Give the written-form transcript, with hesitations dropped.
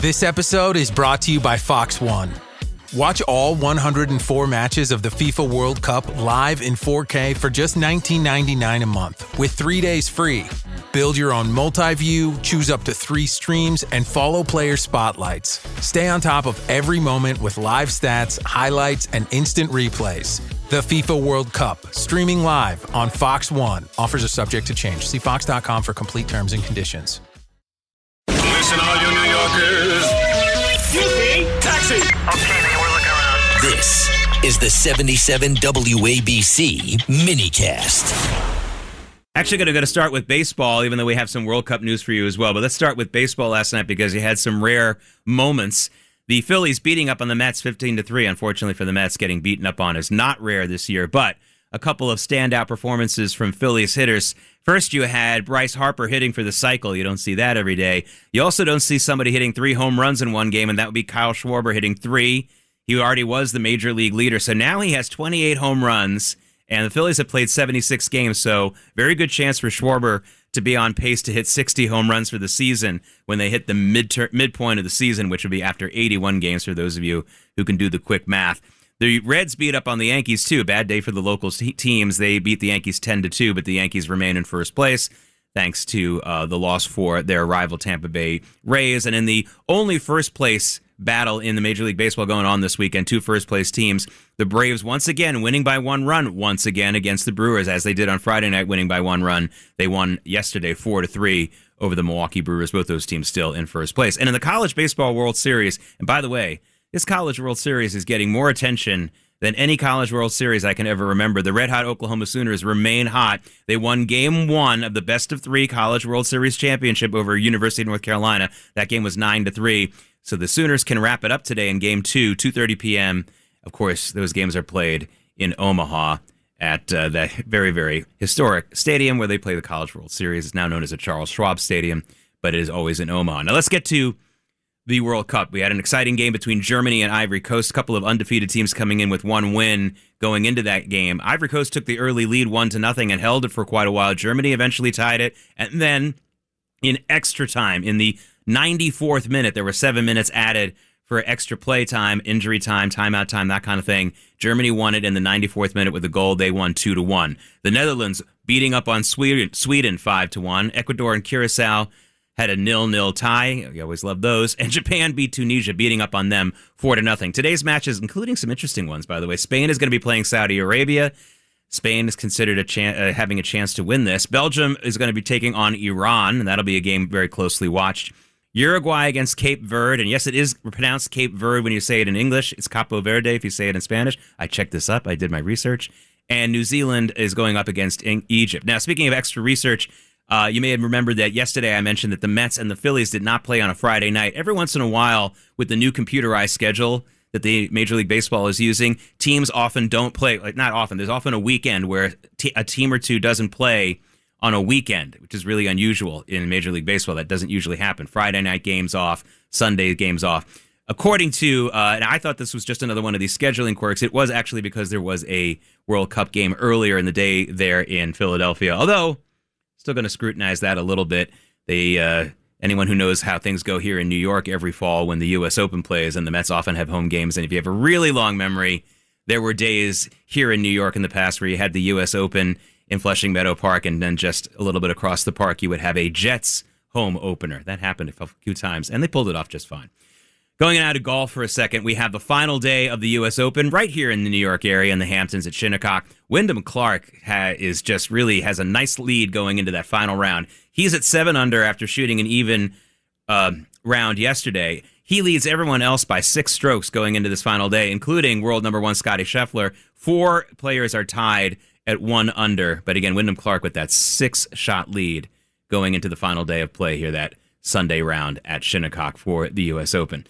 This episode is brought to you by Fox One. Watch all 104 matches of the FIFA World Cup live in 4K for just $19.99 a month with 3 days free. Build your own multi-view, choose up to 3 streams, and follow player spotlights. Stay on top of every moment with live stats, highlights, and instant replays. The FIFA World Cup, streaming live on Fox One. Offers are subject to change. See fox.com for complete terms and conditions. Listen, all you New Yorkers. Excuse me, taxi. Okay, man, we're looking around. This is the 77 WABC minicast. Actually, going to start with baseball, even though we have some World Cup news for you as well. But let's start with baseball last night because you had some rare moments. The Phillies beating up on the Mets 15-3. Unfortunately for the Mets, getting beaten up on is not rare this year. But a couple of standout performances from Phillies hitters. First, you had Bryce Harper hitting for the cycle. You don't see that every day. You also don't see somebody hitting 3 home runs in one game, and that would be Kyle Schwarber hitting 3. He already was the major league leader. So now he has 28 home runs. And the Phillies have played 76 games, so very good chance for Schwarber to be on pace to hit 60 home runs for the season when they hit the midpoint of the season, which would be after 81 games for those of you who can do the quick math. The Reds beat up on the Yankees, too. Bad day for the local teams. They beat the Yankees 10-2, but the Yankees remain in first place thanks to the loss for their rival Tampa Bay Rays. And in the only first place battle in the Major League Baseball going on this weekend, 2 first-place teams. The Braves once again winning by 1 run, once again against the Brewers, as they did on Friday night, winning by 1 run. They won yesterday 4-3 over the Milwaukee Brewers, both those teams still in first place. And in the College Baseball World Series, and by the way, this College World Series is getting more attention than any College World Series I can ever remember. The red-hot Oklahoma Sooners remain hot. They won Game 1 of the best-of-3 College World Series championship over University of North Carolina. That game was 9-3. So the Sooners can wrap it up today in Game 2, 2:30 p.m. Of course, those games are played in Omaha at that very, very historic stadium where they play the College World Series. It's now known as the Charles Schwab Stadium, but it is always in Omaha. Now let's get to the World Cup. We had an exciting game between Germany and Ivory Coast. A couple of undefeated teams coming in with 1 win going into that game. Ivory Coast took the early lead 1-0 and held it for quite a while. Germany eventually tied it, and then in extra time, in the 94th minute, there were 7 minutes added for extra play time, injury time, timeout time, that kind of thing. Germany won it in the 94th minute with a goal. They won 2-1. The Netherlands beating up on Sweden 5-1. Ecuador and Curacao had a 0-0 tie. You always love those. And Japan beat Tunisia, beating up on them 4-0. Today's matches, including some interesting ones, by the way. Spain is going to be playing Saudi Arabia. Spain is considered having a chance to win this. Belgium is going to be taking on Iran, and that'll be a game very closely watched. Uruguay against Cape Verde, and yes, it is pronounced Cape Verde when you say it in English. It's Capo Verde if you say it in Spanish. I checked this up. I did my research. And New Zealand is going up against Egypt. Now, speaking of extra research, you may have remembered that yesterday I mentioned that the Mets and the Phillies did not play on a Friday night. Every once in a while, with the new computerized schedule that the Major League Baseball is using, teams often don't play. Like, not often. There's often a weekend where a team or two doesn't play on a weekend, which is really unusual in Major League Baseball. That doesn't usually happen. Friday night games off, Sunday games off. According to, and I thought this was just another one of these scheduling quirks, it was actually because there was a World Cup game earlier in the day there in Philadelphia. Although, still going to scrutinize that a little bit. Anyone who knows how things go here in New York every fall when the U.S. Open plays, and the Mets often have home games, and if you have a really long memory, there were days here in New York in the past where you had the U.S. Open in Flushing Meadow Park, and then just a little bit across the park, you would have a Jets home opener. That happened a few times, and they pulled it off just fine. Going out to golf for a second, we have the final day of the U.S. Open right here in the New York area in the Hamptons at Shinnecock. Wyndham Clark has a nice lead going into that final round. He's at 7 under after shooting an even round yesterday. He leads everyone else by 6 strokes going into this final day, including world number 1 Scottie Scheffler. 4 players are tied at 1 under. But again, Wyndham Clark with that 6-shot lead going into the final day of play here, that Sunday round at Shinnecock for the U.S. Open.